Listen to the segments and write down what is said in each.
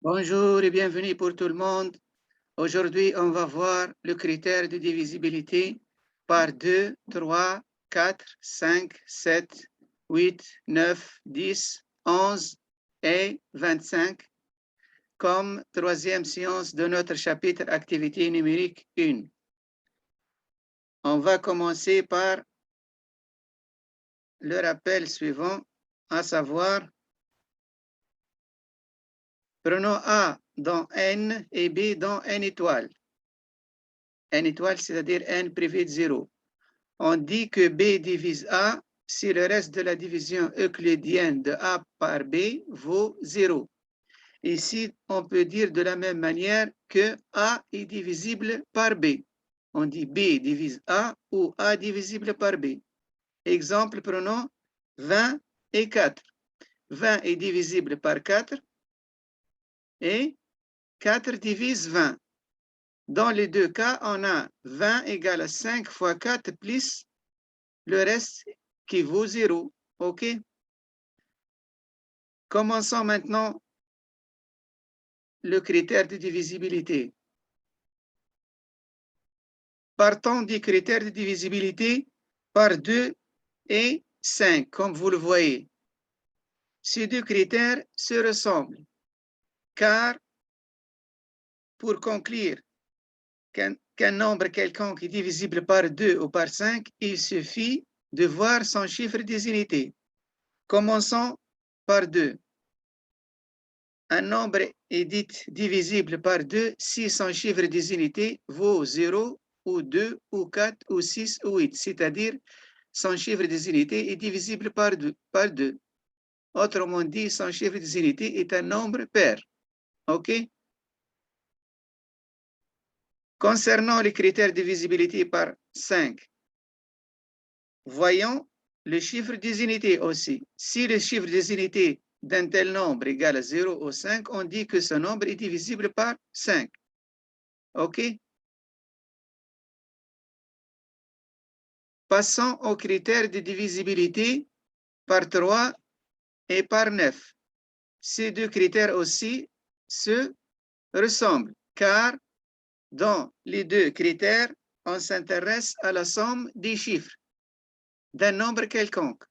Bonjour et bienvenue pour tout le monde. Aujourd'hui, on va voir le critère de divisibilité par 2, 3, 4, 5, 7, 8, 9, 10, 11 et 25 comme troisième séance de notre chapitre activité numérique 1. On va commencer par le rappel suivant, à savoir prenons A dans N et B dans N étoile. N étoile, c'est-à-dire N privé de 0. On dit que B divise A si le reste de la division euclidienne de A par B vaut 0. Ici, on peut dire de la même manière que A est divisible par B. On dit B divise A ou A divisible par B. Exemple, prenons 20 et 4. 20 est divisible par 4 et 4 divise 20. Dans les deux cas, on a 20 égale à 5 fois 4 plus le reste qui vaut 0. OK? Commençons maintenant le critère de divisibilité. Partons du critère de divisibilité par 2 et 5, comme vous le voyez. Ces deux critères se ressemblent, car pour conclure qu'un nombre quelconque est divisible par 2 ou par 5, il suffit de voir son chiffre des unités. Commençons par 2. Un nombre est dit divisible par 2 si son chiffre des unités vaut 0 ou 2 ou 4 ou 6 ou 8, c'est-à-dire son chiffre des unités est divisible par 2. Autrement dit, son chiffre des unités est un nombre pair. OK? Concernant les critères de divisibilité par 5, voyons le chiffre des unités aussi. Si le chiffre des unités d'un tel nombre égale à 0 ou 5, on dit que ce nombre est divisible par 5. OK? Passons aux critères de divisibilité par 3 et par 9. Ces deux critères aussi se ressemblent, car dans les deux critères, on s'intéresse à la somme des chiffres d'un nombre quelconque.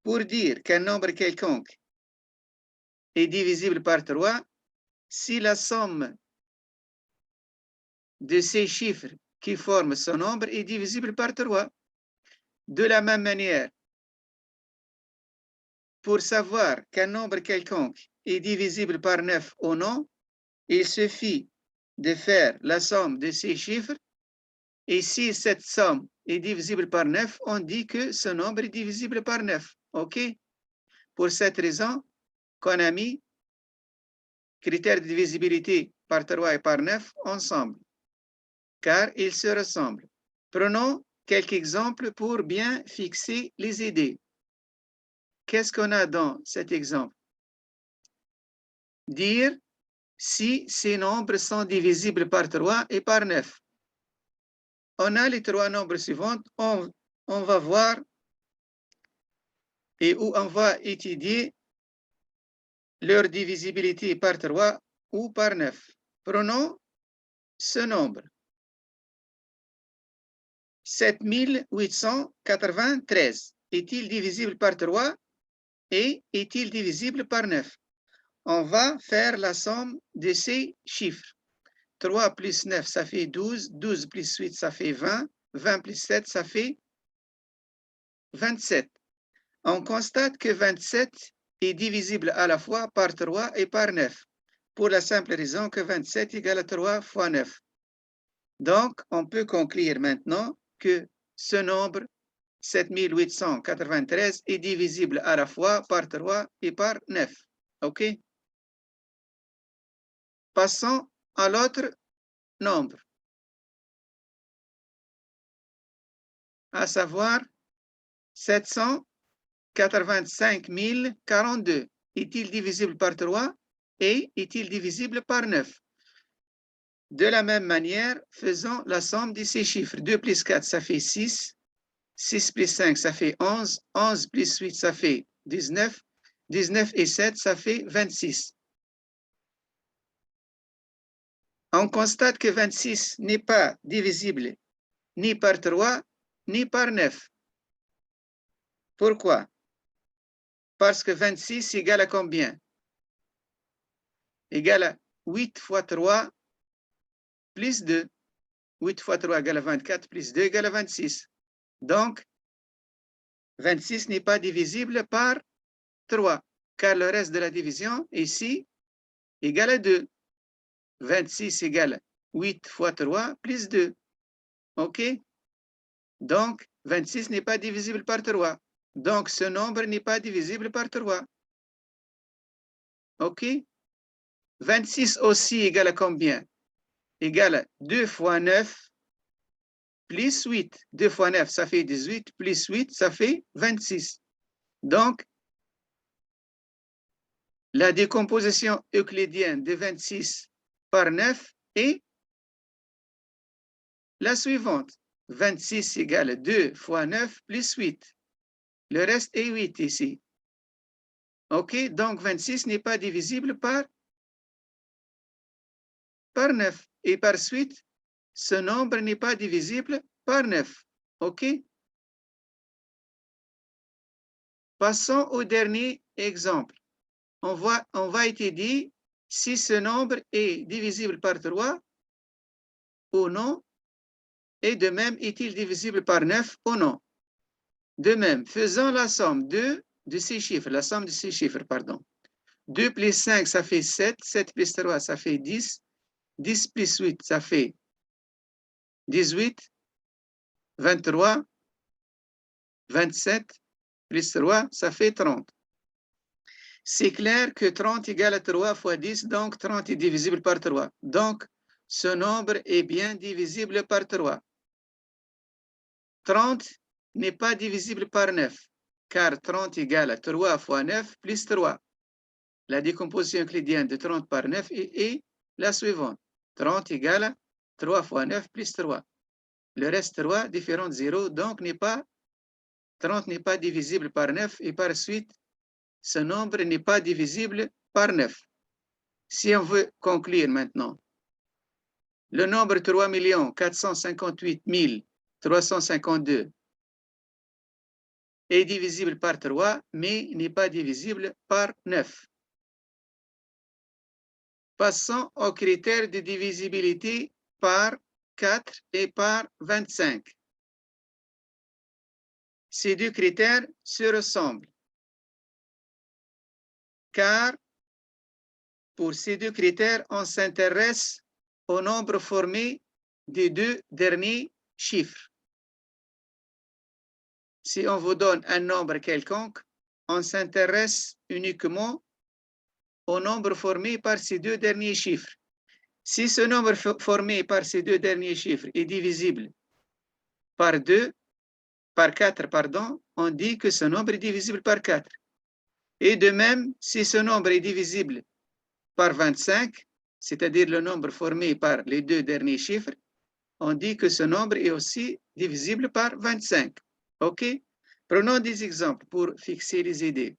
Pour dire qu'un nombre quelconque est divisible par 3, si la somme de ces chiffres qui forment ce nombre est divisible par 3. De la même manière, pour savoir qu'un nombre quelconque est divisible par 9 ou non, il suffit de faire la somme de ces chiffres, et si cette somme est divisible par 9, on dit que ce nombre est divisible par 9. OK? Pour cette raison qu'on a mis critères de divisibilité par 3 et par 9 ensemble, car ils se ressemblent. Prenons quelques exemples pour bien fixer les idées. Qu'est-ce qu'on a dans cet exemple? Dire si ces nombres sont divisibles par 3 et par 9. On a les trois nombres suivants, on va voir et où on va étudier leur divisibilité par 3 ou par 9. Prenons ce nombre. 7893. Est-il divisible par 3 et est-il divisible par 9? On va faire la somme de ces chiffres. 3 plus 9, ça fait 12. 12 plus 8, ça fait 20. 20 plus 7, ça fait 27. On constate que 27 est divisible à la fois par 3 et par 9, pour la simple raison que 27 égale à 3 fois 9. Donc, on peut conclure maintenant que ce nombre, 7893, est divisible à la fois par 3 et par 9. OK? Passons à l'autre nombre, à savoir 785 042. Est-il divisible par 3 et est-il divisible par 9? De la même manière, faisons la somme de ces chiffres. 2 plus 4, ça fait 6. 6 plus 5, ça fait 11. 11 plus 8, ça fait 19. 19 et 7, ça fait 26. on constate que 26 n'est pas divisible ni par 3, ni par 9. Pourquoi? Parce que 26 égale à combien? Égale à 8 fois 3 plus 2. 8 fois 3 égale à 24, plus 2 égale à 26. Donc, 26 n'est pas divisible par 3, car le reste de la division, ici, égale à 2. 26 égale 8 fois 3 plus 2. OK? Donc, 26 n'est pas divisible par 3. Donc, ce nombre n'est pas divisible par 3. OK? 26 aussi égale à combien? Égale à 2 fois 9 plus 8. 2 fois 9, ça fait 18, plus 8, ça fait 26. Donc, la décomposition euclidienne de 26 par 9 est la suivante. 26 égale 2 fois 9 plus 8. Le reste est 8 ici. OK? Donc, 26 n'est pas divisible par 9. Et par suite, ce nombre n'est pas divisible par 9. OK? Passons au dernier exemple. On va étudier si ce nombre est divisible par 3 ou non, et de même, est-il divisible par 9 ou non. De même, faisons la somme de ces chiffres, la somme de ces chiffres, pardon. 2 plus 5, ça fait 7, 7 plus 3, ça fait 10, 10 plus 8, ça fait 18, 23, 27, plus 3, ça fait 30. C'est clair que 30 égale à 3 fois 10, donc 30 est divisible par 3. Donc, ce nombre est bien divisible par 3. 30 n'est pas divisible par 9, car 30 égale à 3 fois 9 plus 3. La décomposition euclidienne de 30 par 9 est la suivante. 30 égale à 3 fois 9 plus 3. Le reste 3, différent de 0, donc 30 n'est pas divisible par 9 et par suite, ce nombre n'est pas divisible par 9. Si on veut conclure maintenant, le nombre 3 458 352 est divisible par 3, mais n'est pas divisible par 9. Passons aux critères de divisibilité par 4 et par 25. Ces deux critères se ressemblent, car pour ces deux critères, on s'intéresse au nombre formé des deux derniers chiffres. Si on vous donne un nombre quelconque, on s'intéresse uniquement au nombre formé par ces deux derniers chiffres. Si ce nombre formé par ces deux derniers chiffres est divisible par 4, pardon, on dit que ce nombre est divisible par 4. Et de même, si ce nombre est divisible par 25, c'est-à-dire le nombre formé par les deux derniers chiffres, on dit que ce nombre est aussi divisible par 25. OK? Prenons des exemples pour fixer les idées.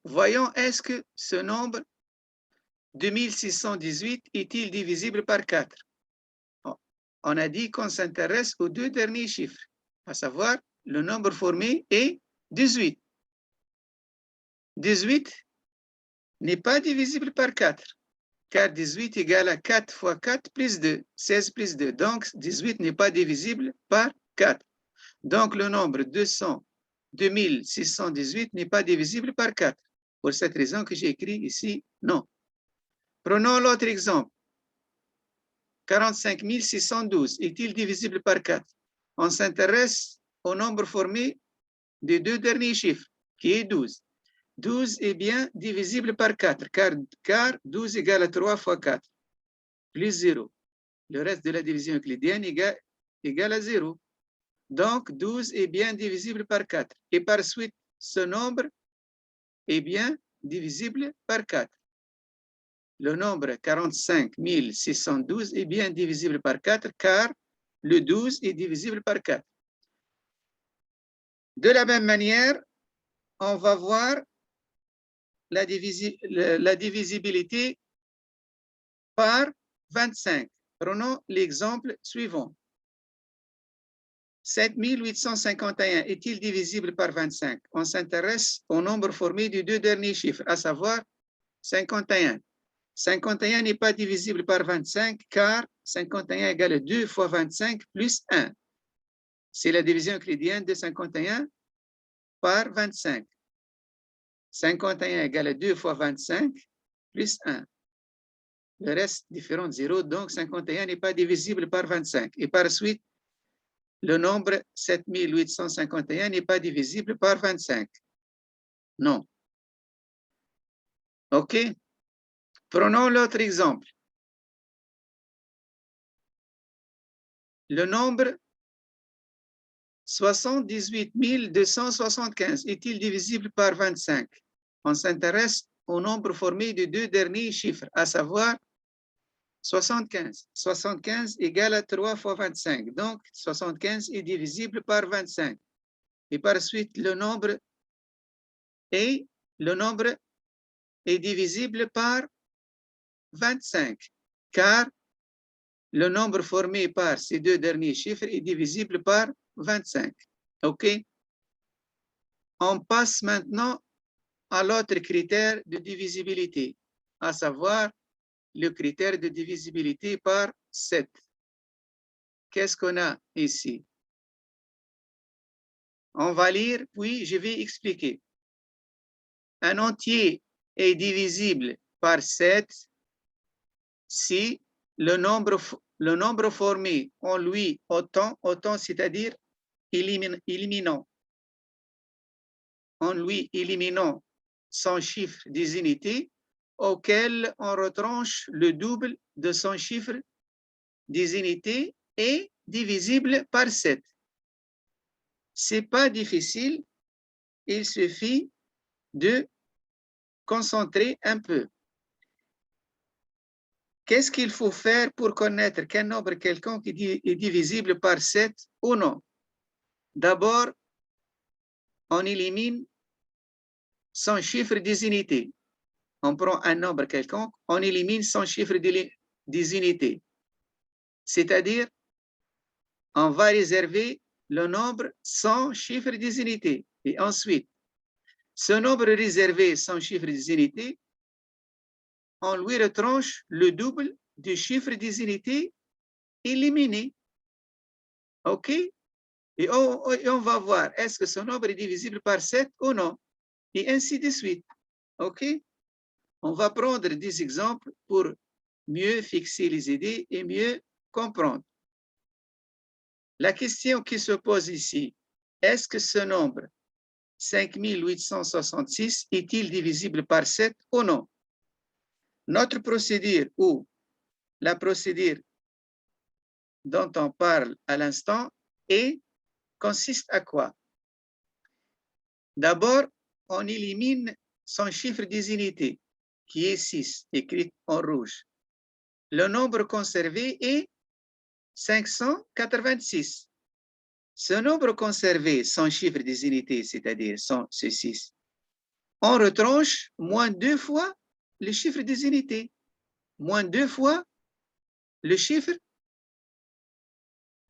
Voyons, est-ce que ce nombre 2618 est-il divisible par 4? On a dit qu'on s'intéresse aux deux derniers chiffres, à savoir le nombre formé est 18. 18 n'est pas divisible par 4, car 18 égale à 4 fois 4 plus 2, 16 plus 2. Donc, 18 n'est pas divisible par 4. Donc, le nombre 2618 n'est pas divisible par 4. Pour cette raison que j'ai écrit ici, non. Prenons l'autre exemple. 45 612 est-il divisible par 4? On s'intéresse au nombre formé des deux derniers chiffres, qui est 12. 12 est bien divisible par 4, car 12 égale à 3 fois 4, plus 0. Le reste de la division euclidienne égale à 0. Donc, 12 est bien divisible par 4. Et par suite, ce nombre est bien divisible par 4. Le nombre 45 612 est bien divisible par 4, car le 12 est divisible par 4. De la même manière, on va voir la divisibilité par 25. Prenons l'exemple suivant. 7851 est-il divisible par 25? On s'intéresse au nombre formé des deux derniers chiffres, à savoir 51. 51 n'est pas divisible par 25 car 51 égale 2 fois 25 plus 1. C'est la division euclidienne de 51 par 25. 51 égale 2 fois 25 plus 1. Le reste différent de 0, donc 51 n'est pas divisible par 25. Et par suite, le nombre 7851 n'est pas divisible par 25. Non. OK? Prenons l'autre exemple. Le nombre 78 275 est-il divisible par 25? On s'intéresse au nombre formé des deux derniers chiffres, à savoir 75. 75 égale à 3 fois 25. Donc, 75 est divisible par 25. Et par suite, le nombre est divisible par 25, car le nombre formé par ces deux derniers chiffres est divisible par 25. OK? On passe maintenant à l'autre critère de divisibilité, à savoir le critère de divisibilité par 7. Qu'est-ce qu'on a ici? On va lire, puis je vais expliquer. Un entier est divisible par 7 si le nombre formé en lui autant c'est-à-dire éliminant son chiffre des unités auquel on retranche le double de son chiffre des unités est divisible par 7. C'est pas difficile, il suffit de concentrer un peu. Qu'est-ce qu'il faut faire pour connaître qu'un nombre quelconque est divisible par 7 ou non? D'abord, on élimine son chiffre des unités. On prend un nombre quelconque, on élimine son chiffre des unités. C'est-à-dire, on va réserver le nombre sans chiffre des unités. Et ensuite, ce nombre réservé sans chiffre des unités, on lui retranche le double du chiffre des unités éliminé. OK? Et on va voir, est-ce que ce nombre est divisible par 7 ou non? Et ainsi de suite. OK? On va prendre des exemples pour mieux fixer les idées et mieux comprendre. La question qui se pose ici, est-ce que ce nombre 5866 est-il divisible par 7 ou non? Notre procédure ou la procédure dont on parle à l'instant consiste à quoi? D'abord, on élimine son chiffre des unités, qui est 6, écrit en rouge. Le nombre conservé est 586. Ce nombre conservé, son chiffre des unités, c'est-à-dire ce 6, on retranche moins 2 fois le chiffre des unités, moins 2 fois le chiffre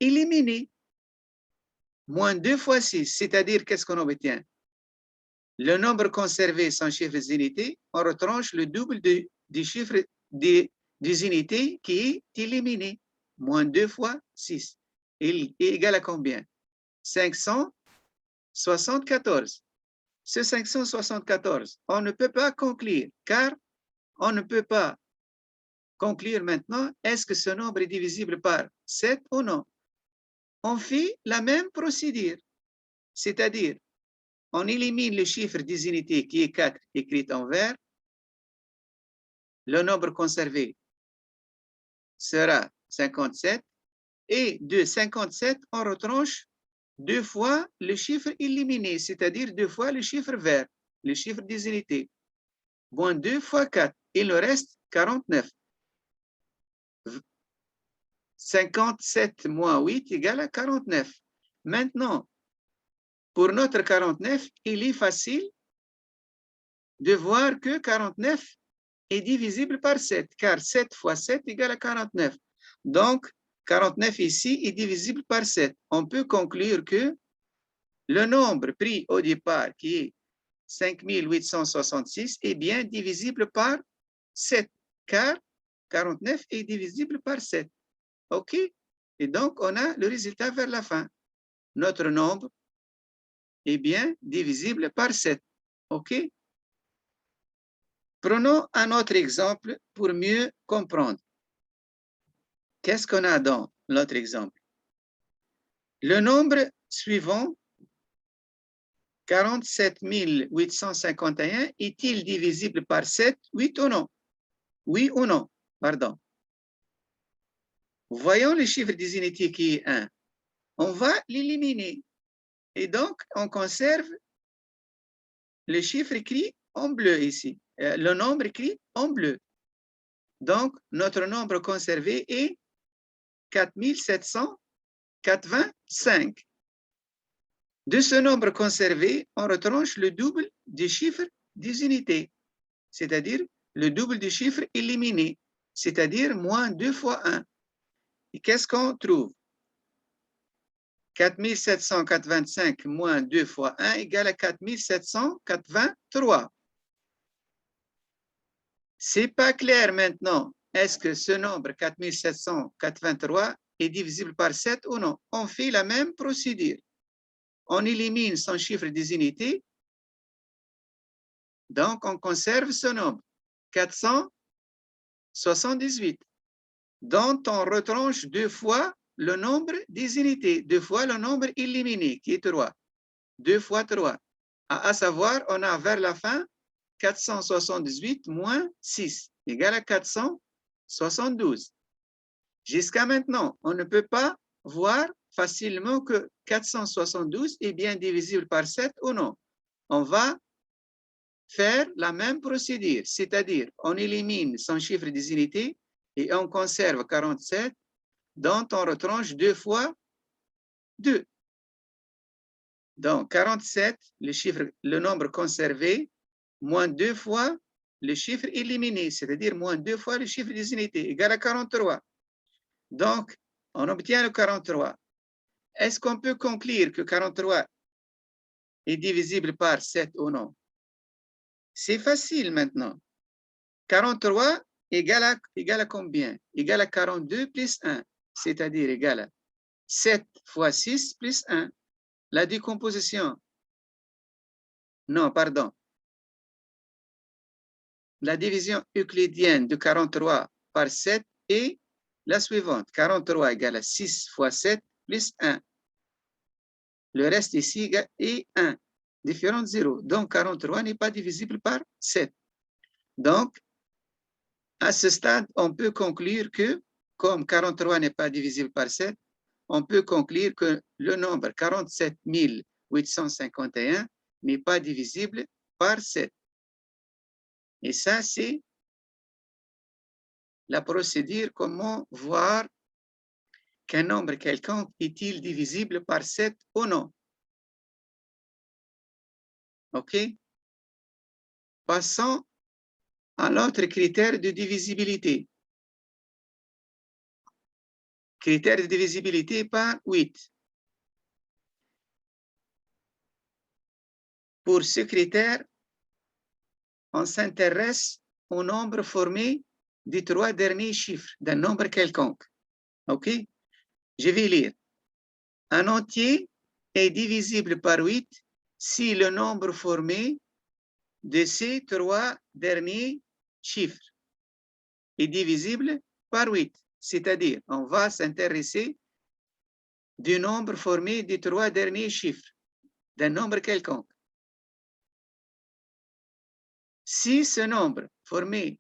éliminé, moins 2 fois 6, c'est-à-dire qu'est-ce qu'on obtient? Le nombre conservé sans chiffre des unités, on retranche le double du chiffre des unités qui est éliminé, moins 2 fois 6, est égal à combien? 574. Ce 574, on ne peut pas conclure, car on ne peut pas conclure maintenant, est-ce que ce nombre est divisible par 7 ou non? On fait la même procédure, c'est-à-dire, on élimine le chiffre des unités qui est 4 écrit en vert, le nombre conservé sera 57, et de 57, on retranche 2 fois le chiffre éliminé, c'est-à-dire 2 fois le chiffre vert, le chiffre des unités. Moins 2 fois 4, il nous reste 49. 57 moins 8 égale à 49. Maintenant, pour notre 49, il est facile de voir que 49 est divisible par 7, car 7 fois 7 égale à 49. Donc, 49 ici est divisible par 7. On peut conclure que le nombre pris au départ, qui est 5866, est bien divisible par 7, car 49 est divisible par 7. OK? Et donc, on a le résultat vers la fin. Notre nombre est bien divisible par 7. OK? Prenons un autre exemple pour mieux comprendre. Qu'est-ce qu'on a dans l'autre exemple? Le nombre suivant, 47 851, est-il divisible par 7, oui ou non? Oui ou non? Pardon. Voyons le chiffre des unités qui est 1. On va l'éliminer. Et donc, on conserve le chiffre écrit en bleu ici. Le nombre écrit en bleu. Donc, notre nombre conservé est 4785. De ce nombre conservé, on retranche le double du chiffre des unités, c'est-à-dire le double du chiffre éliminé, c'est-à-dire moins 2 fois 1. Et qu'est-ce qu'on trouve? 4785 moins 2 fois 1 égale à 4783. C'est pas clair maintenant. Est-ce que ce nombre 4783 est divisible par 7 ou non? On fait la même procédure. On élimine son chiffre des unités. Donc, on conserve ce nombre, 478, dont on retranche 2 fois le nombre des unités, 2 fois le nombre éliminé, qui est 3. 2 fois 3. À savoir, on a vers la fin 478 moins 6 égale à 472. Jusqu'à maintenant, on ne peut pas voir facilement que 472 est bien divisible par 7 ou non. On va faire la même procédure, c'est-à-dire on élimine son chiffre des unités et on conserve 47, dont on retranche 2 fois 2. Donc 47, le nombre conservé, moins 2 fois le chiffre éliminé, c'est-à-dire moins 2 fois le chiffre des unités, égal à 43. Donc, on obtient le 43. Est-ce qu'on peut conclure que 43 est divisible par 7 ou non? C'est facile maintenant. 43 égale à combien? Égale à 42 plus 1, c'est-à-dire égale à 7 fois 6 plus 1. La décomposition. Non, pardon. La division euclidienne de 43 par 7 est la suivante. 43 égale à 6 fois 7 plus 1. Le reste ici est 1. Différent de 0. Donc, 43 n'est pas divisible par 7. Donc, à ce stade, on peut conclure que, comme 43 n'est pas divisible par 7, on peut conclure que le nombre 47 851 n'est pas divisible par 7. Et ça, c'est la procédure, comment voir qu'un nombre quelconque est-il divisible par 7 ou non. OK? Passons à l'autre critère de divisibilité. Critère de divisibilité par 8. Pour ce critère, on s'intéresse au nombre formé des 3 derniers chiffres d'un nombre quelconque. OK? Je vais lire. Un entier est divisible par 8 si le nombre formé de ces 3 derniers chiffres est divisible par 8. C'est-à-dire, on va s'intéresser du nombre formé des 3 derniers chiffres d'un nombre quelconque. Si ce nombre formé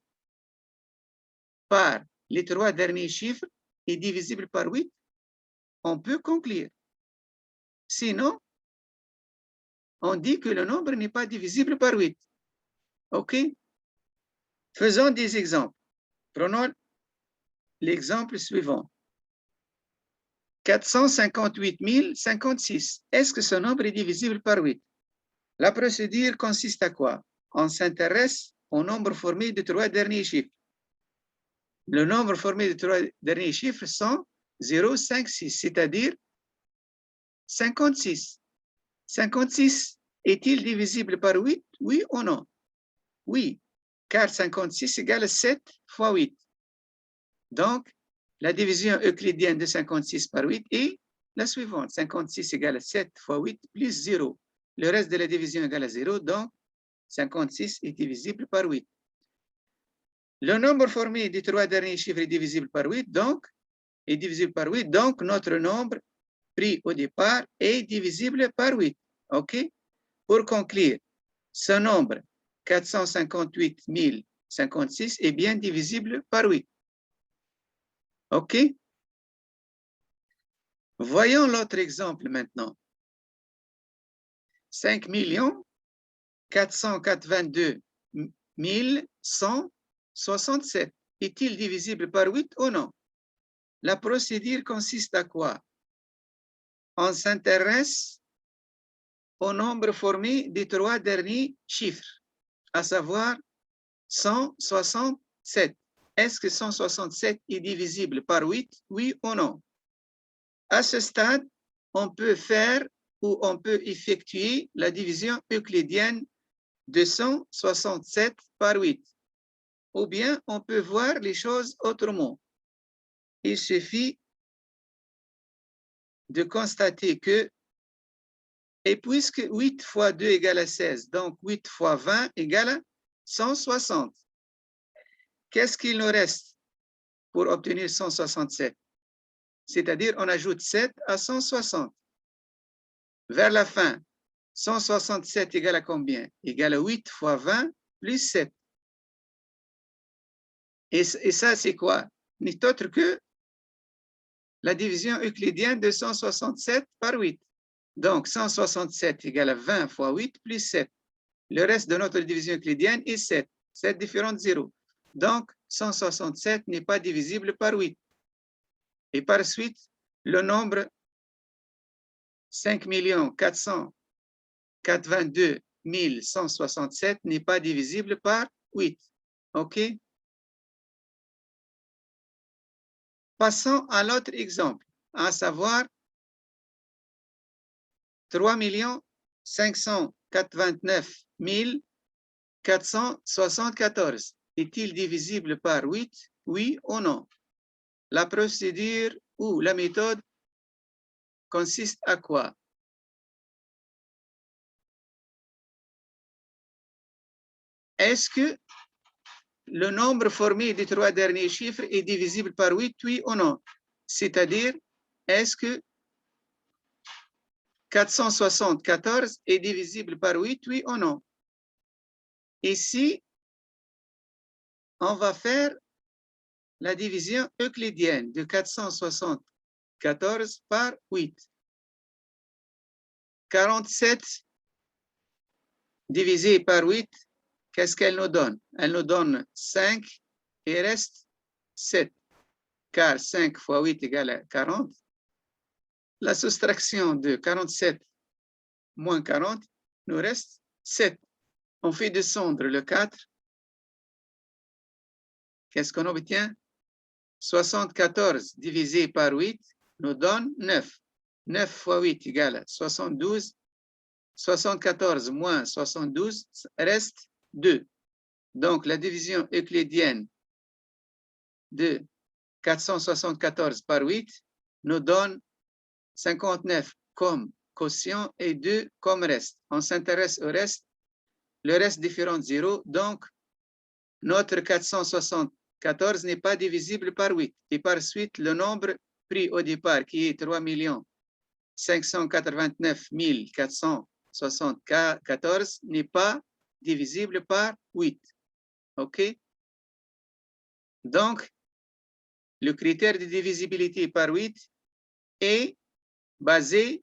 par les 3 derniers chiffres est divisible par 8, on peut conclure. Sinon, on dit que le nombre n'est pas divisible par 8. OK? Faisons des exemples. Prenons l'exemple suivant. 458 056. Est-ce que ce nombre est divisible par 8? La procédure consiste à quoi? On s'intéresse au nombre formé des 3 derniers chiffres. Le nombre formé des 3 derniers chiffres sont 0, 5, 6, c'est-à-dire 56. 56 est-il divisible par 8? Oui ou non? Oui, car 56 égale 7 fois 8. Donc, la division euclidienne de 56 par 8 est la suivante. 56 égale 7 fois 8 plus 0. Le reste de la division égale à 0, donc 56 est divisible par 8. Le nombre formé des 3 derniers chiffres est divisible par 8, donc notre nombre pris au départ est divisible par 8. OK? Pour conclure, ce nombre 458 056 est bien divisible par 8. OK? Voyons l'autre exemple maintenant. 5 482 167 est-il divisible par 8 ou non? La procédure consiste à quoi? On s'intéresse au nombre formé des 3 derniers chiffres, à savoir 167. Est-ce que 167 est divisible par 8? Oui ou non? À ce stade, on peut faire ou on peut effectuer la division euclidienne de 167 par 8. Ou bien on peut voir les choses autrement. Il suffit de constater que, et puisque 8 fois 2 égale à 16, donc 8 fois 20 égale à 160. Qu'est-ce qu'il nous reste pour obtenir 167? C'est-à-dire, on ajoute 7 à 160. Vers la fin, 167 égale à combien? Égale à 8 fois 20 plus 7. Et ça, c'est quoi? N'est autre que la division euclidienne de 167 par 8. Donc, 167 égale à 20 fois 8 plus 7. Le reste de notre division euclidienne est 7. 7 différents de 0. Donc, 167 n'est pas divisible par 8. Et par suite, le nombre 5 482 167 n'est pas divisible par 8. OK? Passons à l'autre exemple, à savoir 3 589 474. Est-il divisible par 8? Oui ou non? La procédure ou la méthode consiste à quoi? Est-ce que le nombre formé des 3 derniers chiffres est divisible par 8, oui ou non? C'est-à-dire, est-ce que 474 est divisible par 8, oui ou non? Ici, on va faire la division euclidienne de 474 par 8. 47 divisé par 8, qu'est-ce qu'elle nous donne? Elle nous donne 5 et reste 7, car 5 fois 8 égale à 40. La soustraction de 47 moins 40 nous reste 7. On fait descendre le 4. Qu'est-ce qu'on obtient? 74 divisé par 8 nous donne 9. 9 fois 8 égale à 72. 74 moins 72 reste 2. Donc, la division euclidienne de 474 par 8 nous donne 59 comme quotient et 2 comme reste. On s'intéresse au reste. Le reste différent de 0. Donc, notre 474 n'est pas divisible par 8. Et par suite, le nombre pris au départ, qui est 3 589 474, n'est pas divisible par 8. OK? Donc, le critère de divisibilité par 8 est basé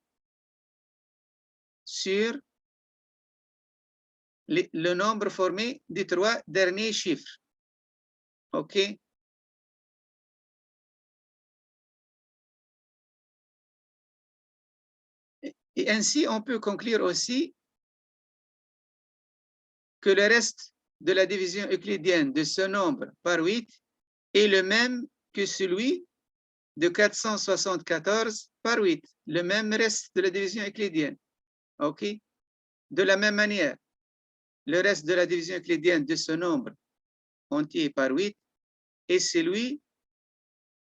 sur le nombre formé des 3 derniers chiffres. OK? Et ainsi, on peut conclure aussi que le reste de la division euclidienne de ce nombre par 8 est le même que celui de 474 par 8, le même reste de la division euclidienne. OK? De la même manière, le reste de la division euclidienne de ce nombre entier par 8 est celui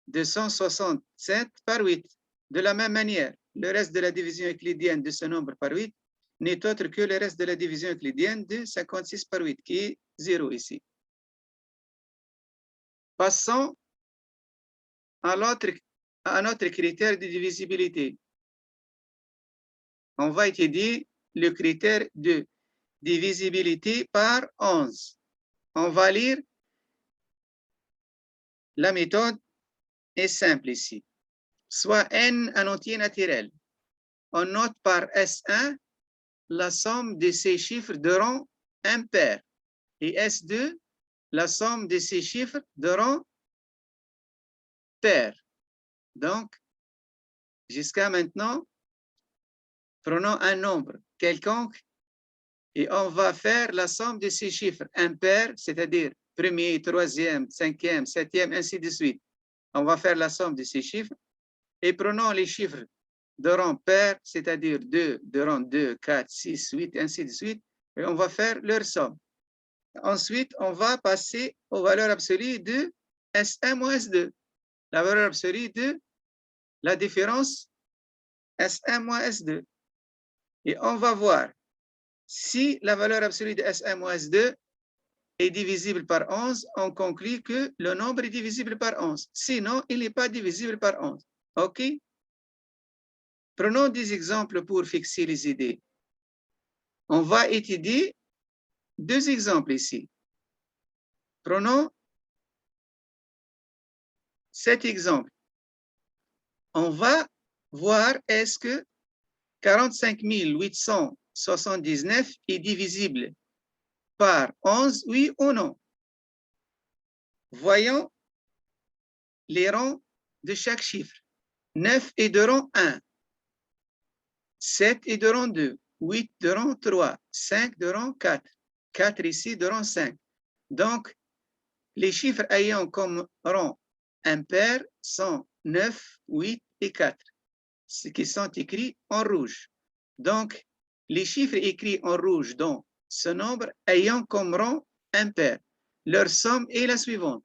de 167 par 8. De la même manière, le reste de la division euclidienne de ce nombre par 8 n'est autre que le reste de la division euclidienne de 56 par 8, qui est 0 ici. Passons à notre critère de divisibilité. On va étudier le critère de divisibilité par 11. On va lire. La méthode est simple ici. Soit n un entier naturel. On note par S1 la somme de ces chiffres de rang impair et S2 la somme de ces chiffres de rang pair. Donc, jusqu'à maintenant, prenons un nombre quelconque et on va faire la somme de ces chiffres impairs, c'est-à-dire premier, troisième, cinquième, septième, ainsi de suite. On va faire la somme de ces chiffres et prenons les chiffres de rang pair, c'est-à-dire 2, de rang 2, 4, 6, 8, ainsi de suite, et on va faire leur somme. Ensuite, on va passer aux valeurs absolues de S1 moins S2. La valeur absolue de la différence S1 moins S2. Et on va voir si la valeur absolue de S1 moins S2 est divisible par 11, on conclut que le nombre est divisible par 11. Sinon, il n'est pas divisible par 11. OK? Prenons des exemples pour fixer les idées. On va étudier deux exemples ici. Prenons cet exemple. On va voir est-ce que 45 879 est divisible par 11, oui ou non. Voyons les rangs de chaque chiffre. 9 est de rang 1, 7 est de rang 2, 8 de rang 3, 5 de rang 4, 4 ici de rang 5. Donc, les chiffres ayant comme rang impair sont 9, 8 et 4, ce qui sont écrits en rouge. Donc, les chiffres écrits en rouge dans ce nombre ayant comme rang impair, leur somme est la suivante.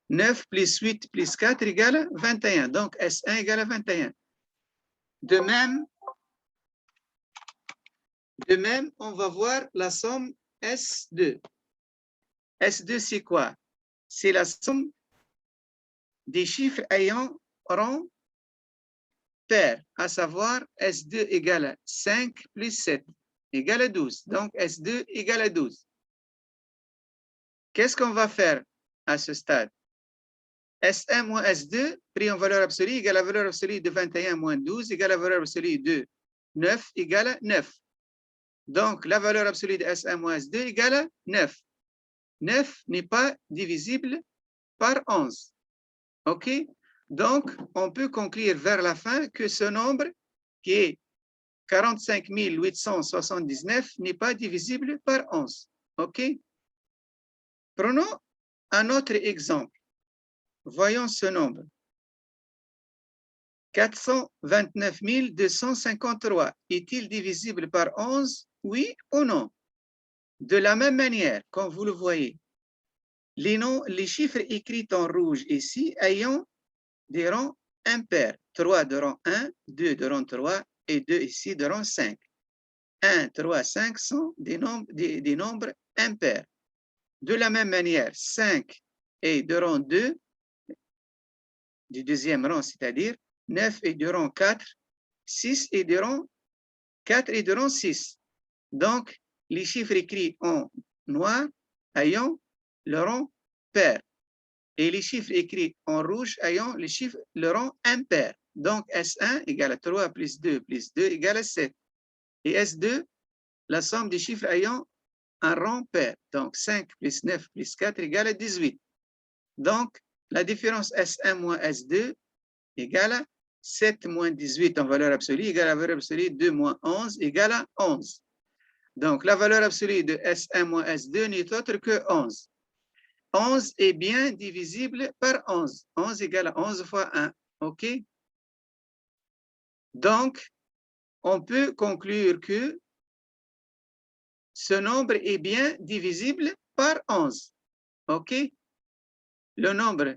9 plus 8 plus 4 égale 21. Donc, S1 égale à 21. De même, on va voir la somme S2. S2, c'est quoi? C'est la somme des chiffres ayant rang pair, à savoir S2 égale à 5 plus 7 égale à 12. Donc, S2 égale à 12. Qu'est-ce qu'on va faire à ce stade? S1 moins S2 pris en valeur absolue égale à la valeur absolue de 21 moins 12 égale à la valeur absolue de 9 égale à 9. Donc, la valeur absolue de S1 moins S2 égale à 9. 9 n'est pas divisible par 11. OK? Donc, on peut conclure vers la fin que ce nombre, qui est 45 879, n'est pas divisible par 11. OK? Prenons un autre exemple. Voyons ce nombre. 429 253 est-il divisible par 11? Oui ou non? De la même manière, comme vous le voyez, les chiffres écrits en rouge ici ayant des rangs impairs. 3 de rang 1, 2 de rang 3 et 2 ici de rang 5. 1, 3, 5 sont des nombres impairs. De la même manière, 5 est de rang 2, du deuxième rang, c'est-à-dire 9 est de rang 4, 6 est de rang 4 et de rang 6. Donc, les chiffres écrits en noir ayant le rang pair et les chiffres écrits en rouge ayant le rang impair. Donc, S1 égale à 3 plus 2 égale à 7. Et S2, la somme des chiffres ayant un rang pair. Donc, 5 plus 9 plus 4 égale à 18. Donc, la différence S1 moins S2 égale à 7 moins 18 en valeur absolue égale à la valeur absolue de moins 11 égale à 11. Donc, la valeur absolue de S1 moins S2 n'est autre que 11. 11 est bien divisible par 11. 11 égale à 11 fois 1. OK? Donc, on peut conclure que ce nombre est bien divisible par 11. OK? Le nombre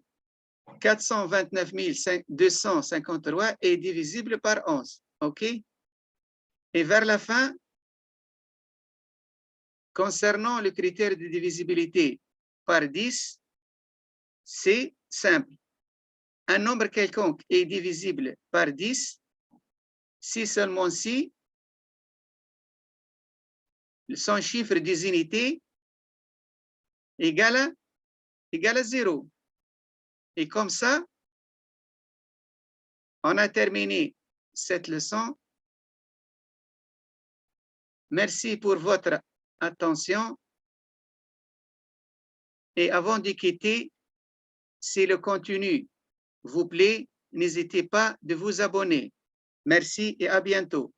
429 253 est divisible par 11. OK? Et vers la fin, concernant le critère de divisibilité par 10, c'est simple. Un nombre quelconque est divisible par 10 si seulement si son chiffre des unités égale à 0. Et comme ça, on a terminé cette leçon. Merci pour votre attention. Et avant de quitter, si le contenu vous plaît, n'hésitez pas de vous abonner. Merci et à bientôt.